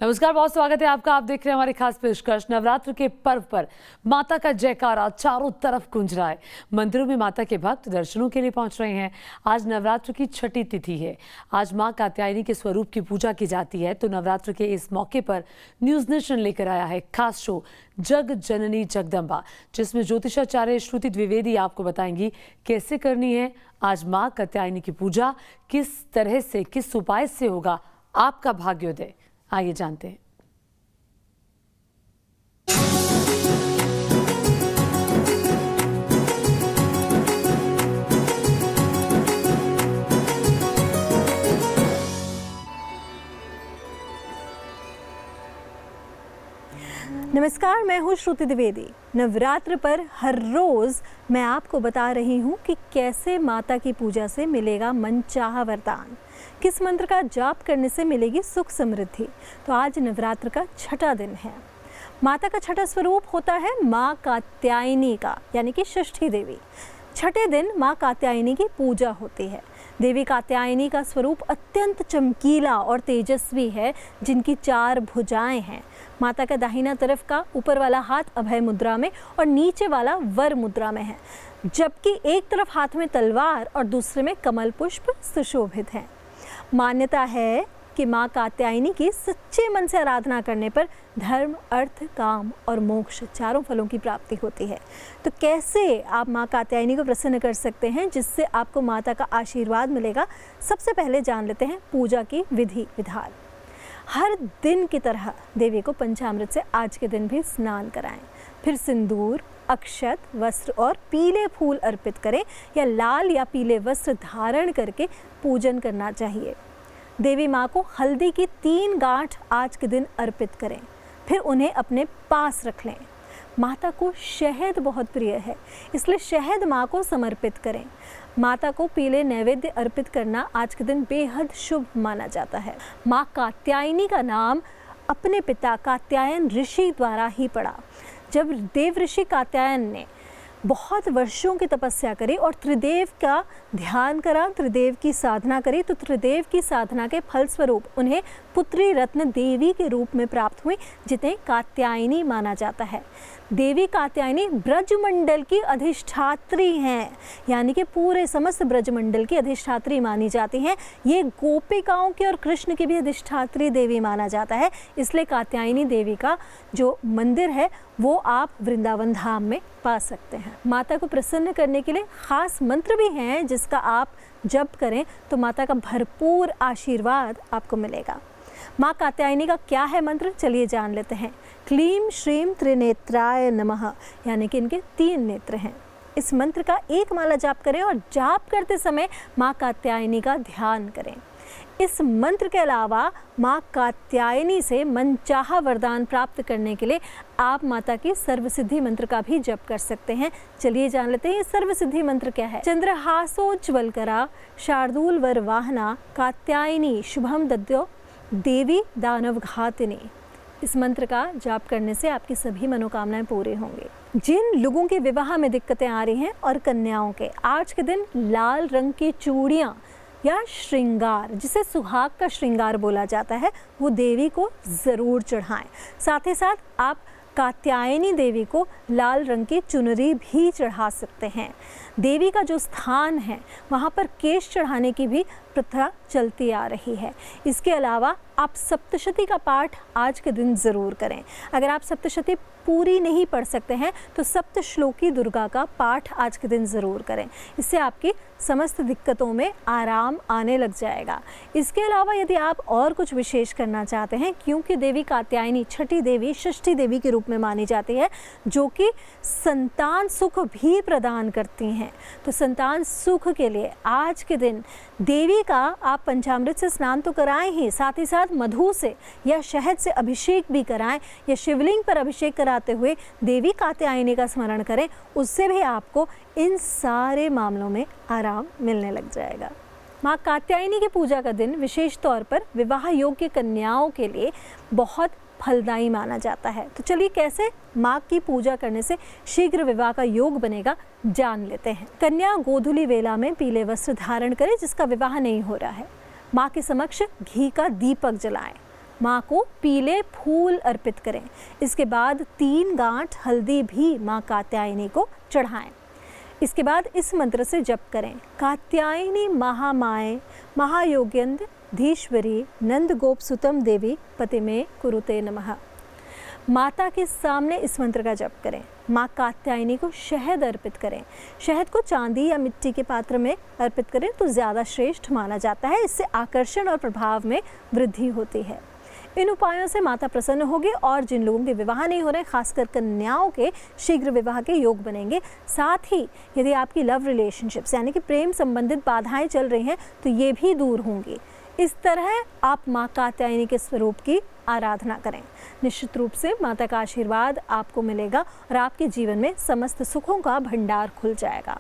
नमस्कार, बहुत स्वागत है आपका। आप देख रहे हैं हमारी खास पेशकश। नवरात्र के पर्व पर माता का जयकारा चारों तरफ गूंज रहा है। मंदिरों में माता के भक्त दर्शनों के लिए पहुंच रहे हैं। आज नवरात्र की छठी तिथि है। आज मां कात्यायनी के स्वरूप की पूजा की जाती है। तो नवरात्र के इस मौके पर न्यूज नेशन लेकर आया है खास शो जग जननी जगदम्बा, जिसमें ज्योतिषाचार्य श्रुति द्विवेदी आपको बताएंगी कैसे करनी है आज मां कात्यायनी की पूजा, किस तरह से, किस उपाय से होगा आपका भाग्योदय। आइए जानते हैं। नमस्कार, मैं हूँ श्रुति द्विवेदी। नवरात्र पर हर रोज मैं आपको बता रही हूँ कि कैसे माता की पूजा से मिलेगा मनचाहा वरदान, किस मंत्र का जाप करने से मिलेगी सुख समृद्धि। तो आज नवरात्र का छठा दिन है। माता का छठा स्वरूप होता है माँ कात्यायनी का, यानी कि षष्ठी देवी। छठे दिन माँ कात्यायनी की पूजा होती है। देवी कात्यायनी का स्वरूप अत्यंत चमकीला और तेजस्वी है, जिनकी 4 भुजाएं हैं। माता का दाहिना तरफ का ऊपर वाला हाथ अभय मुद्रा में और नीचे वाला वर मुद्रा में है, जबकि एक तरफ हाथ में तलवार और दूसरे में कमल पुष्प सुशोभित है। मान्यता है कि माँ कात्यायनी की सच्चे मन से आराधना करने पर धर्म, अर्थ, काम और मोक्ष चारों फलों की प्राप्ति होती है। तो कैसे आप माँ कात्यायनी को प्रसन्न कर सकते हैं जिससे आपको माता का आशीर्वाद मिलेगा, सबसे पहले जान लेते हैं पूजा की विधि विधान। हर दिन की तरह देवी को पंचामृत से आज के दिन भी स्नान कराएं, फिर सिंदूर, अक्षत, वस्त्र और पीले फूल अर्पित करें या लाल या पीले वस्त्र धारण करके पूजन करना चाहिए। देवी माँ को हल्दी की 3 गांठ आज के दिन अर्पित करें, फिर उन्हें अपने पास रख लें। माता को शहद बहुत प्रिय है, इसलिए शहद माँ को समर्पित करें। माता को पीले नैवेद्य अर्पित करना आज के दिन बेहद शुभ माना जाता है। माँ कात्यायनी का नाम अपने पिता कात्यायन ऋषि द्वारा ही पड़ा। जब देव ऋषि कात्यायन ने बहुत वर्षों की तपस्या करी और त्रिदेव का ध्यान करा, त्रिदेव की साधना करी, तो त्रिदेव की साधना के फलस्वरूप उन्हें पुत्री रत्न देवी के रूप में प्राप्त हुई, जिन्हें कात्यायनी माना जाता है। देवी कात्यायनी ब्रजमंडल की अधिष्ठात्री हैं, यानी कि पूरे समस्त ब्रजमंडल की अधिष्ठात्री मानी जाती हैं। ये गोपिकाओं की और कृष्ण की भी अधिष्ठात्री देवी माना जाता है। इसलिए कात्यायनी देवी का जो मंदिर है वो आप वृंदावन धाम में पा सकते हैं। माता को प्रसन्न करने के लिए खास मंत्र भी हैं, जिसका आप जप करें तो माता का भरपूर आशीर्वाद आपको मिलेगा। माँ कात्यायनी का क्या है मंत्र, चलिए जान लेते हैं। क्लीम श्रीम त्रिनेत्राय नमः, यानी कि इनके 3 नेत्र हैं। इस मंत्र का 1 माला जाप करें और जाप करते समय माँ कात्यायनी का ध्यान करें। इस मंत्र के अलावा माँ कात्यायनी से मनचाहा वरदान प्राप्त करने के लिए आप माता की सर्वसिद्धि मंत्र का भी जप कर सकते हैं। चलिए जान लेते हैं ये सर्वसिद्धि मंत्र क्या है। चंद्रहासोज्ज्वलकरा शार्दूल वर वाहना कात्यायनी शुभम दद्यो देवी दानव घातिनी। इस मंत्र का जाप करने से आपकी सभी मनोकामनाएं पूरी होंगी। जिन लोगों के विवाह में दिक्कतें आ रही हैं और कन्याओं के, आज के दिन लाल रंग की चूड़ियाँ या श्रृंगार, जिसे सुहाग का श्रृंगार बोला जाता है, वो देवी को ज़रूर चढ़ाएं। साथ ही साथ आप कात्यायनी देवी को लाल रंग की चुनरी भी चढ़ा सकते हैं। देवी का जो स्थान है वहाँ पर केश चढ़ाने की भी प्रथा चलती आ रही है। इसके अलावा आप सप्तशती का पाठ आज के दिन ज़रूर करें। अगर आप सप्तशती पूरी नहीं पढ़ सकते हैं तो सप्तश्लोकी दुर्गा का पाठ आज के दिन ज़रूर करें। इससे आपकी समस्त दिक्कतों में आराम आने लग जाएगा। इसके अलावा यदि आप और कुछ विशेष करना चाहते हैं, क्योंकि देवी कात्यायनी छठी देवी, षष्ठी देवी के रूप में मानी जाती है, जो कि संतान सुख भी प्रदान करती हैं, तो संतान सुख के लिए आज के दिन देवी का आप पंचामृत से स्नान तो कराएं ही, साथ ही साथ मधु से या शहद से अभिषेक भी कराएं या शिवलिंग पर अभिषेक कराते हुए देवी कात्यायनी का स्मरण करें। उससे भी आपको इन सारे मामलों में आराम मिलने लग जाएगा। माँ कात्यायनी की पूजा का दिन विशेष तौर पर विवाह योग्य कन्याओं के लिए बहुत फलदायी माना जाता है। तो चलिए कैसे माँ की पूजा करने से शीघ्र विवाह का योग बनेगा जान लेते हैं। कन्या गोधूली वेला में पीले वस्त्र धारण करे जिसका विवाह नहीं हो रहा है। माँ के समक्ष घी का दीपक जलाएं। माँ को पीले फूल अर्पित करें। इसके बाद 3 गांठ हल्दी भी माँ कात्यायनी को चढ़ाएं। इसके बाद इस मंत्र से जप करें, कात्यायनी महामाए महायोग्यंत धीश्वरी नंद गोप सुतम देवी पति में कुरुते नमः। माता के सामने इस मंत्र का जप करें। माँ कात्यायनी को शहद अर्पित करें। शहद को चांदी या मिट्टी के पात्र में अर्पित करें तो ज़्यादा श्रेष्ठ माना जाता है। इससे आकर्षण और प्रभाव में वृद्धि होती है। इन उपायों से माता प्रसन्न होगी और जिन लोगों के विवाह नहीं हो रहे, खासकर कन्याओं के शीघ्र विवाह के योग बनेंगे। साथ ही यदि आपकी लव रिलेशनशिप्स यानी कि प्रेम संबंधित बाधाएं चल रही हैं तो ये भी दूर होंगी। इस तरह आप माँ कात्यायनी के स्वरूप की आराधना करें। निश्चित रूप से माता का आशीर्वाद आपको मिलेगा और आपके जीवन में समस्त सुखों का भंडार खुल जाएगा।